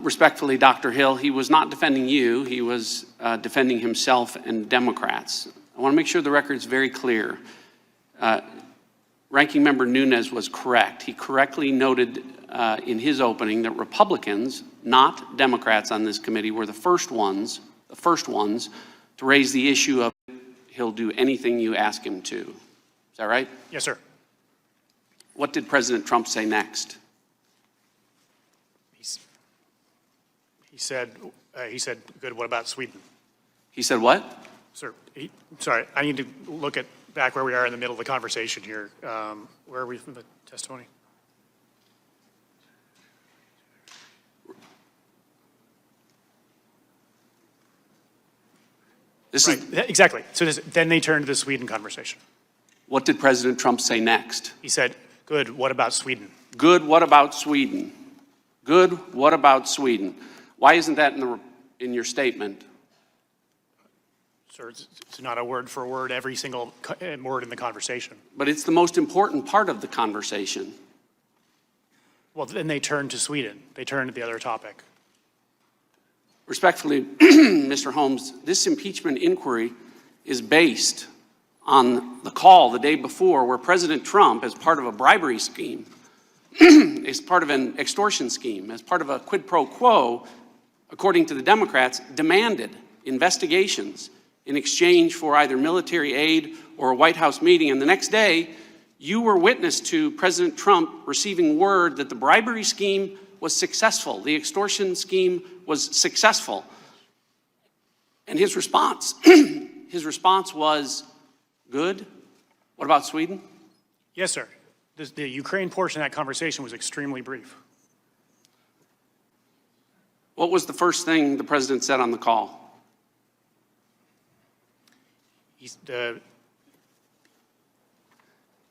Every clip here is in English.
Respectfully, Dr. Hill, he was not defending you. He was defending himself and Democrats. I want to make sure the record's very clear. Ranking Member Nunes was correct. He correctly noted in his opening that Republicans, not Democrats on this committee, were the first ones to raise the issue of he'll do anything you ask him to. Is that right? Yes, sir. What did President Trump say next? He said, good, what about Sweden? He said what? Sir, sorry, I need to look at back where we are in the middle of the conversation here. Where are we from the testimony? Exactly. So then they turned to the Sweden conversation. What did President Trump say next? He said, good, what about Sweden? Good, what about Sweden? Good, what about Sweden? Why isn't that in your statement? Sir, it's not a word for word, every single word in the conversation. But it's the most important part of the conversation. Well, then they turned to Sweden. They turned to the other topic. Respectfully, Mr. Holmes, this impeachment inquiry is based on the call the day before where President Trump, as part of a bribery scheme, as part of an extortion scheme, as part of a quid pro quo, according to the Democrats, demanded investigations in exchange for either military aid or a White House meeting. And the next day, you were witness to President Trump receiving word that the bribery scheme was successful, the extortion scheme was successful. And his response, was, good? What about Sweden? Yes, sir. The Ukraine portion of that conversation was extremely brief. What was the first thing the president said on the call?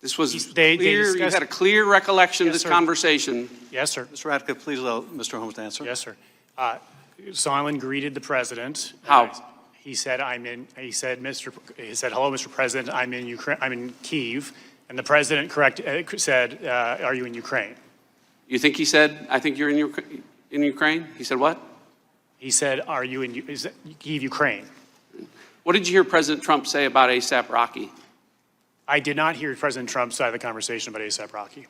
This was clear. You had a clear recollection of this conversation. Yes, sir. Mr. Ratcliffe, please allow Mr. Holmes to answer. Yes, sir. Sondland greeted the president. How? He said, he said, hello, Mr. President, I'm in Ukraine, I'm in Kyiv. And the president said, are you in Ukraine? You think he said, I think you're in Ukraine? He said what? He said, are you in Kyiv, Ukraine? What did you hear President Trump say about ASAP Rocky? I did not hear President Trump's side of the conversation about ASAP Rocky.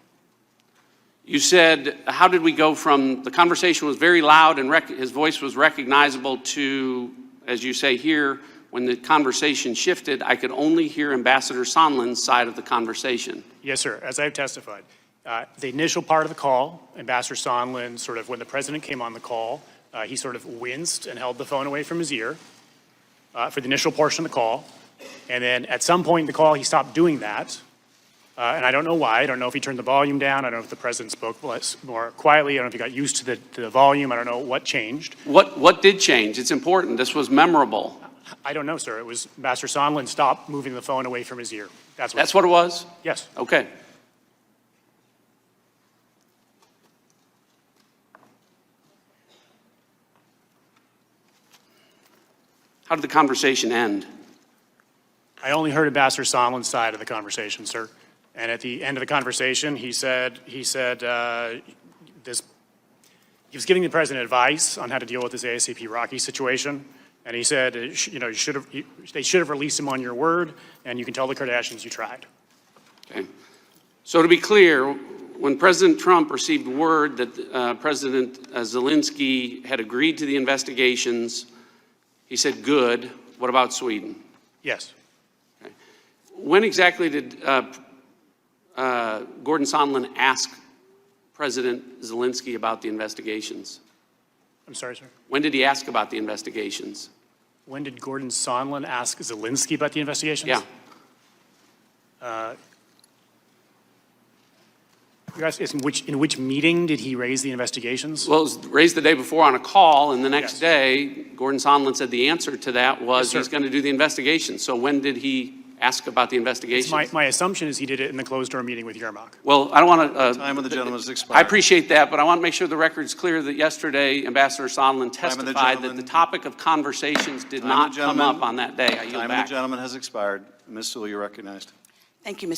You said, how did we go from the conversation was very loud and his voice was recognizable to, as you say here, when the conversation shifted, I could only hear Ambassador Sondland's side of the conversation. Yes, sir. As I've testified, the initial part of the call, Ambassador Sondland, sort of when the president came on the call, he sort of winced and held the phone away from his ear for the initial portion of the call. And then at some point in the call, he stopped doing that. And I don't know why. I don't know if he turned the volume down. I don't know if the president spoke more quietly. I don't know if he got used to the volume. I don't know what changed. What did change? It's important. This was memorable. I don't know, sir. It was Ambassador Sondland stopped moving the phone away from his ear. That's what it was? Yes. Okay. How did the conversation end? I only heard Ambassador Sondland's side of the conversation, sir. And at the end of the conversation, he was giving the president advice on how to deal with this ASAP Rocky situation. And he said, they should have released him on your word, and you can tell the Kardashians you tried. Okay. So to be clear, when President Trump received word that President Zelensky had agreed to the investigations, he said, good. What about Sweden? Yes. Okay. When exactly did Gordon Sondland ask President Zelensky about the investigations? I'm sorry, sir? When did he ask about the investigations? When did Gordon Sondland ask Zelensky about the investigations? Yeah. You asked in which meeting did he raise the investigations? Well, it was raised the day before on a call, and the next day, Gordon Sondland said the answer to that was he's going to do the investigation. So when did he ask about the investigations? My assumption is he did it in the closed-door meeting with Yermak. Well, I don't want to... Time of the gentleman has expired. I appreciate that, but I want to make sure the record's clear that yesterday Ambassador Sondland testified that the topic of conversations did not come up on that day. I yield back. Time of the gentleman has expired. Ms. Sewell, you're recognized. Thank you, Mr.